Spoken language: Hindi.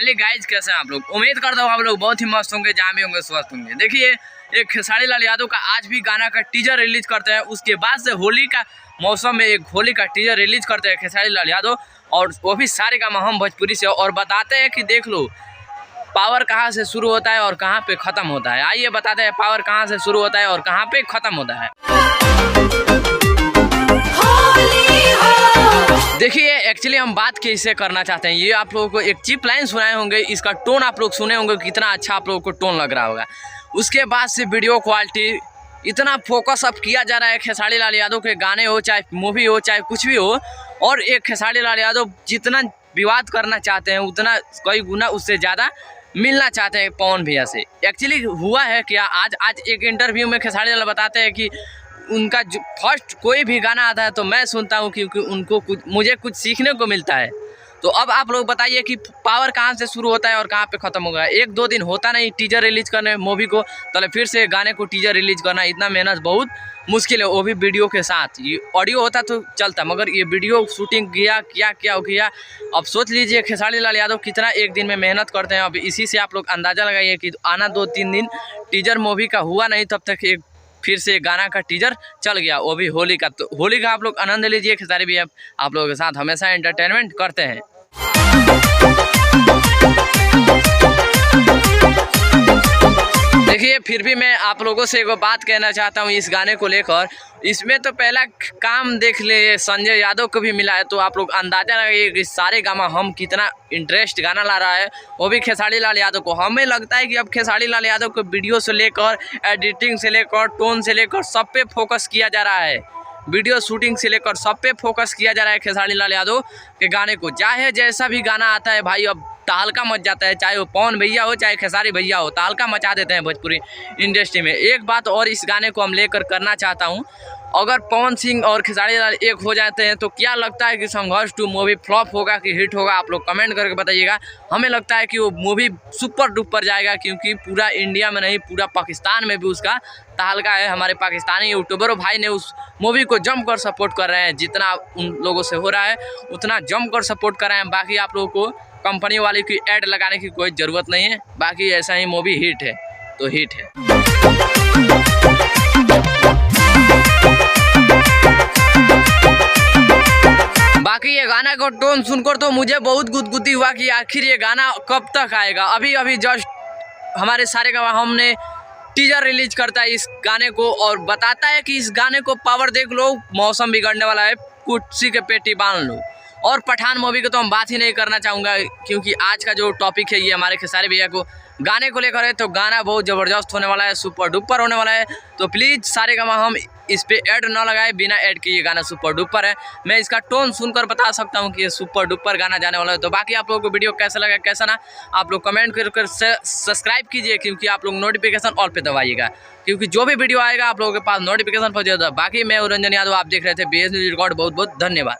फाइनली गाइज कैसे हैं आप लोग। उम्मीद करता हूँ आप लोग बहुत ही मस्त होंगे, जहाँ भी होंगे स्वस्थ होंगे। देखिए एक खेसारी लाल यादव का आज भी गाना का टीजर रिलीज करते हैं, उसके बाद से होली का मौसम में एक होली का टीजर रिलीज करते हैं खेसारी लाल यादव, और वो भी सारेगामा हम भोजपुरी से, और बताते हैं कि देख लो पावर कहाँ से शुरू होता है और कहाँ पे ख़त्म होता है। आइए बताते हैं पावर कहाँ से शुरू होता है और कहाँ पे ख़त्म होता है। देखिए एक्चुअली हम बात कैसे करना चाहते हैं, ये आप लोगों को एक चीप लाइन सुनाए होंगे, इसका टोन आप लोग सुने होंगे, कितना अच्छा आप लोगों को टोन लग रहा होगा। उसके बाद से वीडियो क्वालिटी इतना फोकस अब किया जा रहा है खेसारी लाल यादव के गाने हो, चाहे मूवी हो, चाहे कुछ भी हो, और एक खेसारी लाल यादव जितना विवाद करना चाहते हैं उतना कई गुना उससे ज़्यादा मिलना चाहते हैं पवन भैया से। एक्चुअली हुआ है क्या, आज एक इंटरव्यू में खेसारी लाल बताते हैं कि उनका जो फर्स्ट कोई भी गाना आता है तो मैं सुनता हूँ क्योंकि उनको मुझे कुछ सीखने को मिलता है। तो अब आप लोग बताइए कि पावर कहाँ से शुरू होता है और कहाँ पे ख़त्म होगा। एक दो दिन होता नहीं टीजर रिलीज करने मूवी को, तो फिर से गाने को टीजर रिलीज करना इतना मेहनत बहुत मुश्किल है, वो भी वीडियो के साथ। ये ऑडियो होता तो चलता, मगर ये वीडियो शूटिंग किया। अब सोच लीजिए खेसारी लाल यादव कितना एक दिन में मेहनत करते हैं। अब इसी से आप लोग अंदाज़ा लगाइए कि आना 2-3 दिन टीजर मूवी का हुआ नहीं, तब तक एक फिर से गाना का टीजर चल गया, वो भी होली का। तो होली का आप लोग आनंद लीजिए, खेसारी भी आप लोगों के साथ हमेशा एंटरटेनमेंट करते हैं। देखिए फिर भी मैं आप लोगों से एक बात कहना चाहता हूँ इस गाने को लेकर। इसमें तो पहला काम देख ले संजय यादव को भी मिला है, तो आप लोग अंदाजा लगाइए कि सारेगामा हम कितना इंटरेस्ट गाना ला रहा है, वो भी खेसारी लाल यादव को। हमें लगता है कि अब खेसारी लाल यादव को वीडियो से लेकर एडिटिंग से लेकर टोन से लेकर सब पे फोकस किया जा रहा है, वीडियो शूटिंग से लेकर सब पे फोकस किया जा रहा है खेसारी लाल यादव के गाने को। चाहे जैसा भी गाना आता है भाई, अब तहलका मच जाता है, चाहे वो पवन भैया हो चाहे खेसारी भैया हो, तहलका मचा देते हैं भोजपुरी इंडस्ट्री में। एक बात और इस गाने को हम लेकर करना चाहता हूँ, अगर पवन सिंह और खेसारी लाल एक हो जाते हैं तो क्या लगता है कि संघर्ष 2 मूवी फ्लॉप होगा कि हिट होगा, आप लोग कमेंट करके बताइएगा। हमें लगता है कि वो मूवी सुपर डुपर जाएगा, क्योंकि पूरा इंडिया में नहीं पूरा पाकिस्तान में भी उसका तहलका है। हमारे पाकिस्तानी यूट्यूबर भाई ने उस मूवी को जमकर सपोर्ट कर रहे हैं, जितना उन लोगों से हो रहा है उतना जमकर सपोर्ट कर रहे हैं। बाकी आप लोगों को कंपनी वाले की ऐड लगाने की कोई ज़रूरत नहीं है, बाकी ऐसा ही मूवी हिट है तो हिट है। बाकी ये गाना का टोन सुनकर तो मुझे बहुत गुदगुदी हुआ कि आखिर ये गाना कब तक आएगा। अभी जस्ट हमारे सारेगामा हमने टीजर रिलीज करता है इस गाने को, और बताता है कि इस गाने को पावर देख लो, मौसम बिगड़ने वाला है, कुर्सी के पेटी बांध लो। और पठान मूवी को तो हम बात ही नहीं करना चाहूँगा, क्योंकि आज का जो टॉपिक है ये हमारे खेसारी भैया को गाने को लेकर है, तो गाना बहुत ज़बरदस्त होने वाला है, सुपर डुपर होने वाला है। तो प्लीज़ सारेगामा हम इस पे ऐड ना लगाए, बिना ऐड के ये गाना सुपर डुपर है। मैं इसका टोन सुनकर बता सकता हूँ कि ये सुपर डुपर गाना जाने वाला है। तो बाकी आप लोगों को वीडियो कैसा लगा कैसा ना, आप लोग कमेंट कर सब्सक्राइब कीजिए, क्योंकि आप लोग नोटिफिकेशन ऑल पे दबाइएगा, क्योंकि जो भी वीडियो आएगा आप लोगों के पास नोटिफिकेशन पहुँच जाएगा। बाकी मैं रंजन यादव, आप देख रहे थे BS न्यूज़ रिकॉर्ड। बहुत बहुत धन्यवाद।